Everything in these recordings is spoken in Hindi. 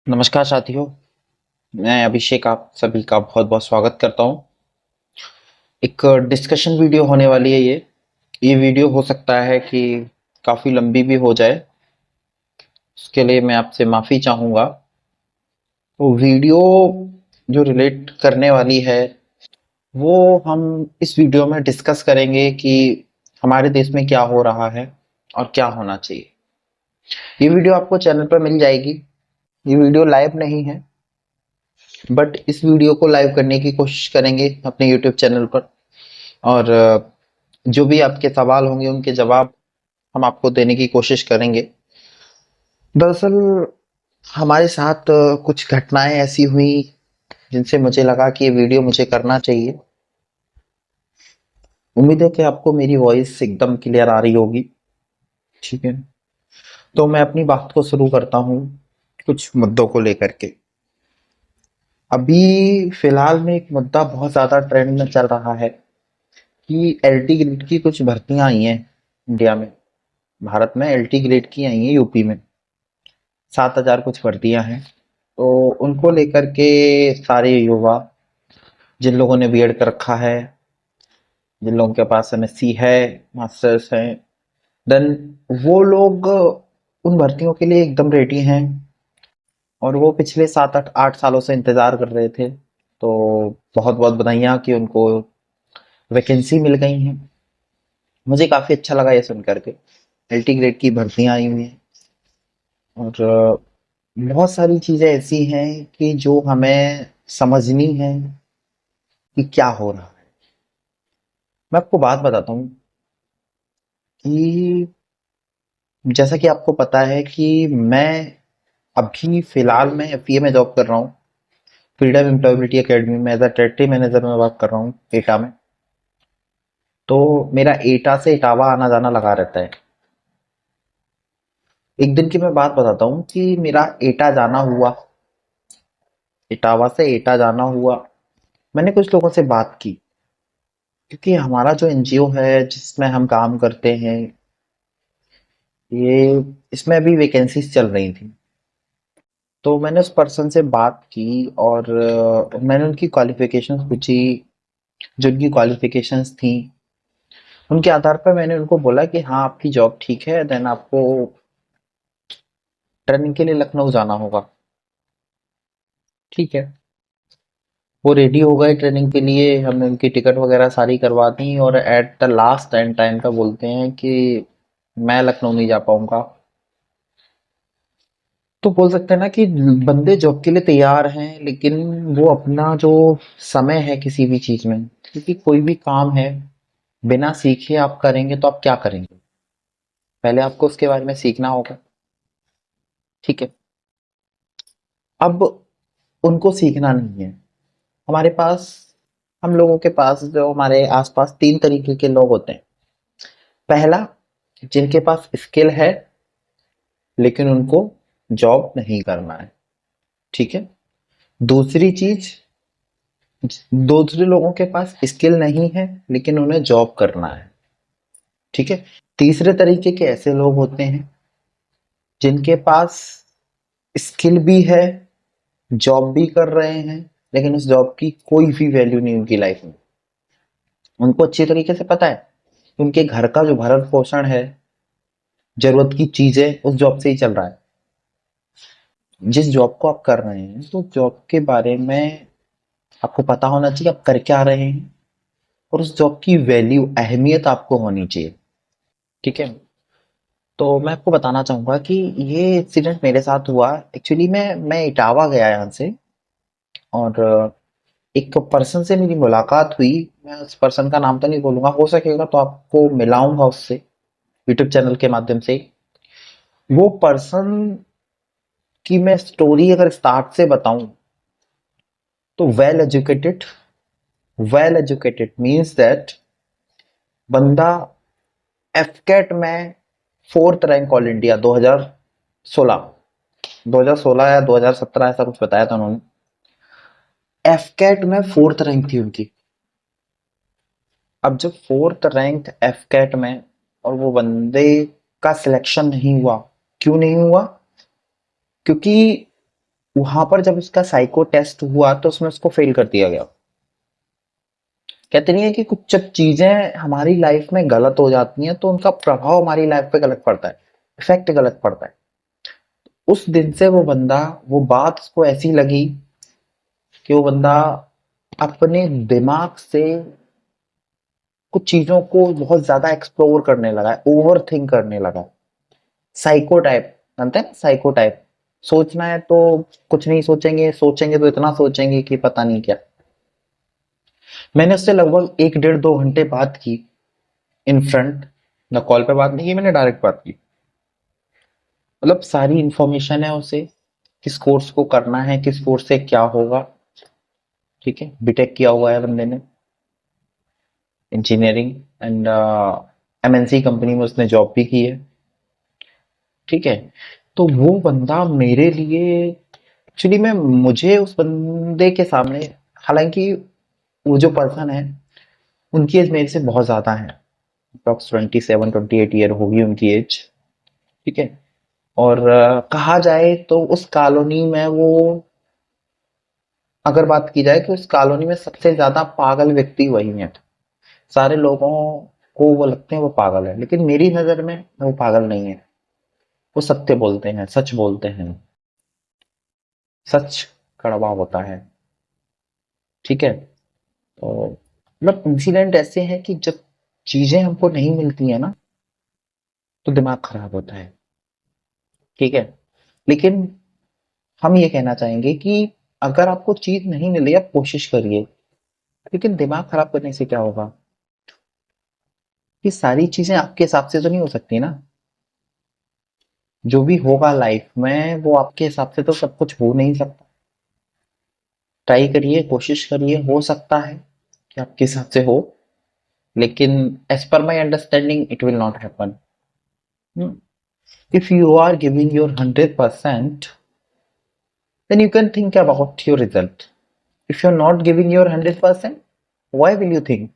नमस्कार साथियों। मैं अभिषेक आप सभी का बहुत बहुत स्वागत करता हूँ। एक डिस्कशन वीडियो होने वाली है। ये वीडियो हो सकता है कि काफ़ी लंबी भी हो जाए। उसके लिए मैं आपसे माफ़ी चाहूँगा। तो वीडियो जो रिलेट करने वाली है वो हम इस वीडियो में डिस्कस करेंगे कि हमारे देश में क्या हो रहा है और क्या होना चाहिए। ये वीडियो आपको चैनल पर मिल जाएगी। ये वीडियो लाइव नहीं है, बट इस वीडियो को लाइव करने की कोशिश करेंगे अपने यूट्यूब चैनल पर। और जो भी आपके सवाल होंगे उनके जवाब हम आपको देने की कोशिश करेंगे। दरअसल हमारे साथ कुछ घटनाएं ऐसी हुई जिनसे मुझे लगा कि ये वीडियो मुझे करना चाहिए। उम्मीद है कि आपको मेरी वॉइस एकदम क्लियर आ रही होगी। ठीक है, तो मैं अपनी बात को शुरू करता हूँ कुछ मुद्दों को लेकर के। अभी फिलहाल में एक मुद्दा बहुत ज्यादा ट्रेंड में चल रहा है कि एलटी ग्रेड की कुछ भर्तियां आई हैं इंडिया में। भारत में एलटी ग्रेड की आई हैं, यूपी में 7,000 कुछ भर्तियां हैं। तो उनको लेकर के सारे युवा, जिन लोगों ने बीएड कर रखा है, जिन लोगों के पास एमएससी है, मास्टर्स है, देन वो लोग उन भर्तियों के लिए एकदम रेडी हैं। और वो पिछले 7 8 8 सालों से इंतजार कर रहे थे। तो बहुत बहुत बधाइयाँ कि उनको वैकेंसी मिल गई हैं। मुझे काफी अच्छा लगा ये सुन करके। एलटी ग्रेड की भर्तियां आई हुई हैं और बहुत सारी चीजें ऐसी हैं कि जो हमें समझनी है कि क्या हो रहा है। मैं आपको बात बताता हूँ कि जैसा कि आपको पता है कि मैं अभी फिलहाल में एफईए में जॉब कर रहा हूँ। फ्रीडम एम्प्लॉयबिलिटी एकेडमी में एज अ टेरिटरी मैनेजर में वर्क कर रहा हूँ एटा में। तो मेरा एटा से इटावा आना जाना लगा रहता है। एक दिन की मैं बात बताता हूँ कि मेरा एटा जाना हुआ, इटावा से एटा जाना हुआ। मैंने कुछ लोगों से बात की क्योंकि हमारा जो एनजीओ है जिसमें हम काम करते हैं, ये इसमें अभी वैकेंसीज चल रही थी। तो मैंने उस पर्सन से बात की और मैंने उनकी क्वालिफिकेशंस पूछी। जो उनकी क्वालिफिकेशंस थी उनके आधार पर मैंने उनको बोला कि हाँ, आपकी जॉब ठीक है, देन आपको ट्रेनिंग के लिए लखनऊ जाना होगा। ठीक है, वो रेडी हो गए ट्रेनिंग के लिए। हमने उनकी टिकट वगैरह सारी करवा दी और at the last and time का बोलते हैं कि मैं लखनऊ नहीं जा पाऊंगा। तो बोल सकते हैं ना कि बंदे जॉब के लिए तैयार हैं, लेकिन वो अपना जो समय है किसी भी चीज में, क्योंकि कोई भी काम है बिना सीखे आप करेंगे तो आप क्या करेंगे? पहले आपको उसके बारे में सीखना होगा। ठीक है, अब उनको सीखना नहीं है। हमारे पास, हम लोगों के पास, जो हमारे आसपास तीन तरीके के लोग होते हैं। पहला, जिनके पास स्किल है लेकिन उनको जॉब नहीं करना है। ठीक है। दूसरी चीज, दूसरे लोगों के पास स्किल नहीं है लेकिन उन्हें जॉब करना है। ठीक है। तीसरे तरीके के ऐसे लोग होते हैं जिनके पास स्किल भी है, जॉब भी कर रहे हैं, लेकिन उस जॉब की कोई भी वैल्यू नहीं उनकी लाइफ में। उनको अच्छी तरीके से पता है कि उनके घर का जो भरण पोषण है, जरूरत की चीजें उस जॉब से ही चल रहा है। जिस जॉब को आप कर रहे हैं तो जॉब के बारे में आपको पता होना चाहिए आप कर क्या रहे हैं, और उस जॉब की वैल्यू, अहमियत आपको होनी चाहिए। ठीक है। तो मैं आपको बताना चाहूंगा कि ये इंसिडेंट मेरे साथ हुआ। एक्चुअली मैं इटावा गया यहाँ से, और एक पर्सन से मेरी मुलाकात हुई। मैं उस पर्सन का नाम तो नहीं बोलूंगा, हो सकेगा तो आपको मिलाऊंगा उससे यूट्यूब चैनल के माध्यम से। वो पर्सन की मैं स्टोरी अगर स्टार्ट से बताऊं तो वेल एजुकेटेड मीन्स दैट बंदा एफकेट में फोर्थ रैंक ऑल इंडिया 2016, 2016 या 2017 ऐसा कुछ बताया था उन्होंने। एफकेट में फोर्थ रैंक थी उनकी। अब जब फोर्थ रैंक एफकेट में और वो बंदे का सिलेक्शन नहीं हुआ, क्यों नहीं हुआ? क्योंकि वहां पर जब उसका साइको टेस्ट हुआ तो उसमें उसको फेल कर दिया गया। कहते नहीं है कि कुछ जब चीजें हमारी लाइफ में गलत हो जाती हैं तो उनका प्रभाव हमारी लाइफ पे गलत पड़ता है, इफेक्ट गलत पड़ता है। उस दिन से वो बंदा, वो बात उसको ऐसी लगी कि वो बंदा अपने दिमाग से कुछ चीजों को बहुत ज्यादा एक्सप्लोर करने लगा है, ओवर थिंक करने लगा है। साइको टाइप, जानते हैं ना साइको टाइप। सोचना है तो कुछ नहीं सोचेंगे, सोचेंगे तो इतना सोचेंगे कि पता नहीं क्या। मैंने उससे लगभग 1 डेढ़ 2 घंटे बात की, इन फ्रंट। ना कॉल पे बात नहीं की मैंने, डायरेक्ट बात की। मतलब सारी इंफॉर्मेशन है उसे, किस कोर्स को करना है, किस कोर्स से क्या होगा। ठीक है, बीटेक किया हुआ है बंदे ने, इंजीनियरिंग, एंड एमएनसी कंपनी में उसने जॉब भी की है। ठीक है, तो वो बंदा मेरे लिए, एक्चुअली में मुझे उस बंदे के सामने, हालांकि वो जो पर्सन है उनकी एज मेरे से बहुत ज्यादा है, अप्रॉक्स 27 28 ईयर होगी उनकी एज। ठीक है, और कहा जाए तो उस कॉलोनी में वो, अगर बात की जाए कि उस कॉलोनी में सबसे ज्यादा पागल व्यक्ति वही है। सारे लोगों को वो लगते हैं वो पागल है, लेकिन मेरी नजर में वो पागल नहीं है। वो सत्य बोलते हैं, सच बोलते हैं। सच कड़वा होता है। ठीक है, तो मतलब इंसिडेंट ऐसे हैं कि जब चीजें हमको नहीं मिलती है ना तो दिमाग खराब होता है। ठीक है, लेकिन हम ये कहना चाहेंगे कि अगर आपको चीज नहीं मिली, आप कोशिश करिए। लेकिन दिमाग खराब करने से क्या होगा? कि सारी चीजें आपके हिसाब से तो नहीं हो सकती ना। जो भी होगा लाइफ में वो आपके हिसाब से तो सब कुछ हो नहीं सकता। ट्राई करिए, कोशिश करिए, हो सकता है कि आपके हिसाब से हो, लेकिन as per my understanding it will not happen. If you are giving your 100%, then you can think about your result. If you're not giving your 100%, why will you think?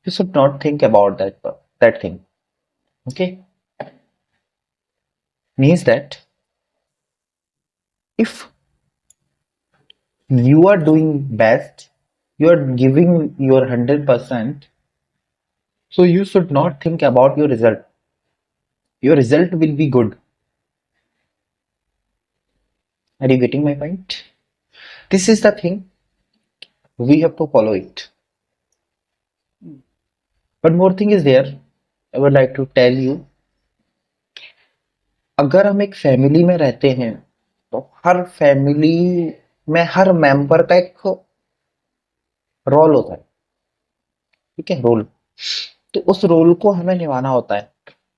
You should not think about that thing. Okay, means that if you are doing best, you are giving your 100%, so you should not think about your result. Your result will be good. Are you getting my point? This is the thing, we have to follow it. But more thing is there, I would like to tell you, अगर हम एक फैमिली में रहते हैं तो हर फैमिली में हर मेंबर का एक रोल होता है। ठीक है, रोल। तो उस रोल को हमें निभाना होता है।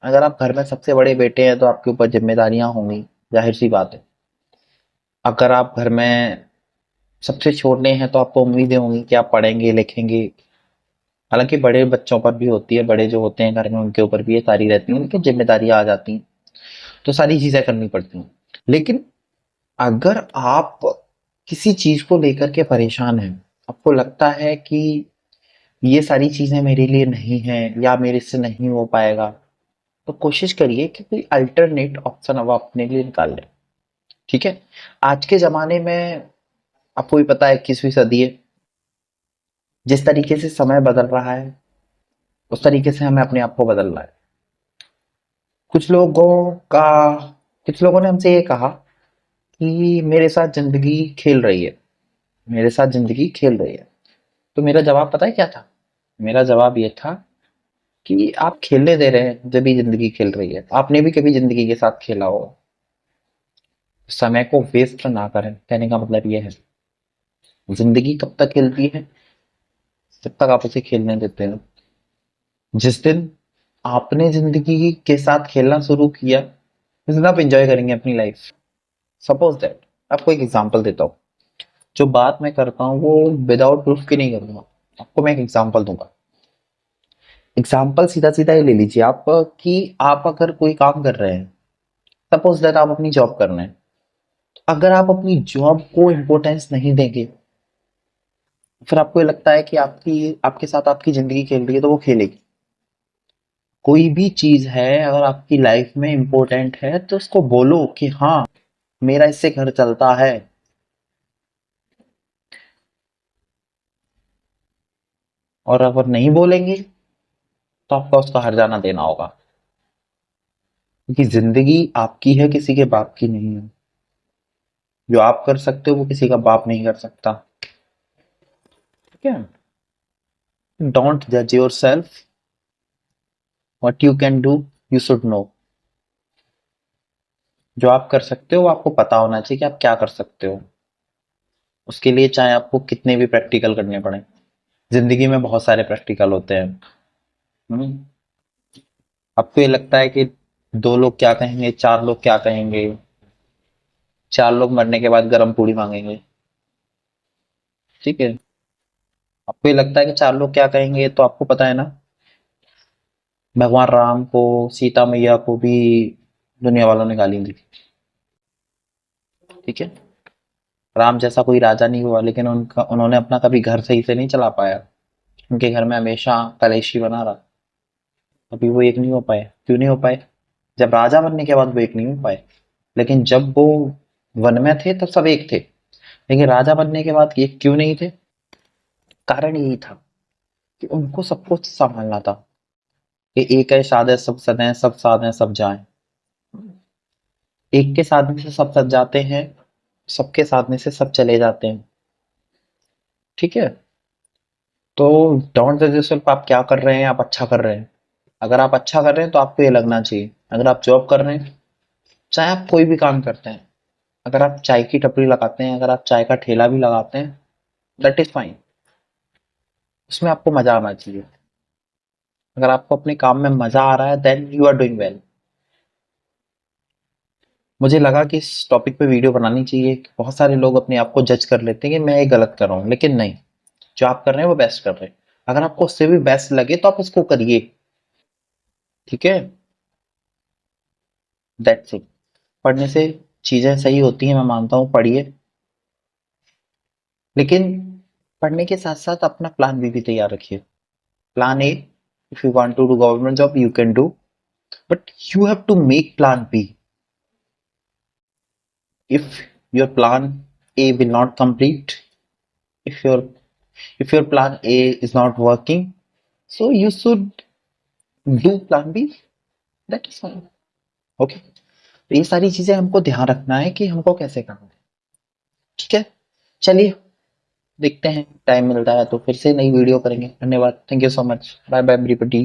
अगर आप घर में सबसे बड़े बेटे हैं तो आपके ऊपर जिम्मेदारियां होंगी, जाहिर सी बात है। अगर आप घर में सबसे छोटे हैं तो आपको उम्मीदें होंगी कि आप पढ़ेंगे लिखेंगे। हालांकि बड़े बच्चों पर भी होती है, बड़े जो होते हैं घर में उनके ऊपर भी ये सारी रहती हैं, उनकी जिम्मेदारियां आ जाती हैं, तो सारी चीजें करनी पड़ती हैं। लेकिन अगर आप किसी चीज को लेकर के परेशान हैं, आपको लगता है कि ये सारी चीजें मेरे लिए नहीं है या मेरे से नहीं हो पाएगा, तो कोशिश करिए कि कोई अल्टरनेट ऑप्शन अब आप अपने लिए निकाल लें। ठीक है, आज के जमाने में आपको भी पता है 21वीं सदी है। जिस तरीके से समय बदल रहा है उस तरीके से हमें अपने आप को बदलना है। कुछ लोगों का कुछ लोगों ने हमसे ये कहा कि मेरे साथ जिंदगी खेल रही है, मेरे साथ जिंदगी खेल रही है। तो मेरा जवाब पता है क्या था? मेरा जवाब ये था कि आप खेलने दे रहे हैं जब भी जिंदगी खेल रही है। आपने भी कभी जिंदगी के साथ खेला होगा। समय को वेस्ट ना करें, कहने का मतलब ये है। जिंदगी कब तक खेलती है? जब तक आप उसे खेलने देते हैं। जिस दिन आपने जिंदगी के साथ खेलना शुरू किया, उस दिन आप एंजॉय करेंगे अपनी लाइफ। सपोज दैट, आपको एक एग्जांपल देता हूँ। जो बात मैं करता हूँ वो विदाउट प्रूफ की नहीं करूंगा। आपको मैं एक एग्जांपल दूंगा। एग्जाम्पल सीधा सीधा ये ले लीजिए आप, कि आप अगर कोई काम कर रहे हैं, सपोज दैट आप अपनी जॉब कर रहे हैं। अगर आप अपनी जॉब को इम्पोर्टेंस नहीं देंगे, फिर आपको ये लगता है कि आपकी आपके साथ आपकी जिंदगी खेल रही है, तो वो खेलेगी। कोई भी चीज है अगर आपकी लाइफ में इम्पोर्टेंट है तो उसको बोलो कि हाँ, मेरा इससे घर चलता है। और अगर नहीं बोलेंगे तो आपको उसका हर्जाना देना होगा, क्योंकि जिंदगी आपकी है, किसी के बाप की नहीं है। जो आप कर सकते हो वो किसी का बाप नहीं कर सकता। ठीक है। डोंट जज your self, what you can do you should know. जो आप कर सकते हो वो आपको पता होना चाहिए कि आप क्या कर सकते हो। उसके लिए चाहे आपको कितने भी प्रैक्टिकल करने पड़े। जिंदगी में बहुत सारे प्रैक्टिकल होते हैं। हम्म। आपको ये लगता है कि दो लोग क्या कहेंगे, चार लोग क्या कहेंगे, चार लोग मरने के बाद गरम पूड़ी मांगेंगे। ठीक है। आपको ये लगता है कि चार लोग क्या कहेंगे, तो आपको पता है ना, भगवान राम को, सीता मैया को भी दुनिया वालों ने गाली दी। ठीक है। राम जैसा कोई राजा नहीं हुआ, लेकिन उनका उन्होंने अपना कभी घर सही से नहीं चला पाया। उनके घर में हमेशा कलेश ही बना रहा। अभी वो एक नहीं हो पाए। क्यों नहीं हो पाए? जब राजा बनने के बाद वो एक नहीं हो पाए, लेकिन जब वो वन में थे तब सब एक थे। लेकिन राजा बनने के बाद ये क्यों नहीं थे? कारण यही था कि उनको सब कुछ संभालना था, कि एक है साधे सब सदें, सब साधे सब जाएं। एक के साधने से सब सज जाते हैं, सबके साधने से सब चले जाते हैं। ठीक है। तो डोंट जज योरसेल्फ, आप क्या कर रहे हैं, आप अच्छा कर रहे हैं। अगर आप अच्छा कर रहे हैं तो आपको ये लगना चाहिए। अगर आप जॉब कर रहे हैं, चाहे आप कोई भी काम करते हैं, अगर आप चाय की टपरी लगाते हैं, अगर आप चाय का ठेला भी लगाते हैं, दैट इज फाइन। उसमें आपको मजा आना चाहिए। अगर आपको अपने काम में मजा आ रहा है, then you are doing well. मुझे लगा कि इस टॉपिक पे वीडियो बनानी चाहिए। बहुत सारे लोग अपने आप को जज कर लेते हैं कि मैं ये गलत कर रहा हूँ, लेकिन नहीं। जो आप कर रहे हैं वो बेस्ट कर रहे हैं। अगर आपको उससे भी बेस्ट लगे तो आप उसको करिए। ठीक है। That's it. पढ़ने से चीजें सही होती हैं, मैं मानता हूँ, पढ़िए। लेकिन पढ़ने के साथ साथ अपना प्लान भी तैयार रखिए। Plan A, if you want to do government job you can do, but you have to make plan B. If your plan A will not complete, if your plan A is not working, so you should do plan B. That is fine. Okay. तो ये सारी चीजें हमको ध्यान रखना है कि हमको कैसे करना है। ठीक है। चलिए, देखते हैं टाइम मिलता है तो फिर से नई वीडियो करेंगे। धन्यवाद। Thank you so much. Bye bye everybody.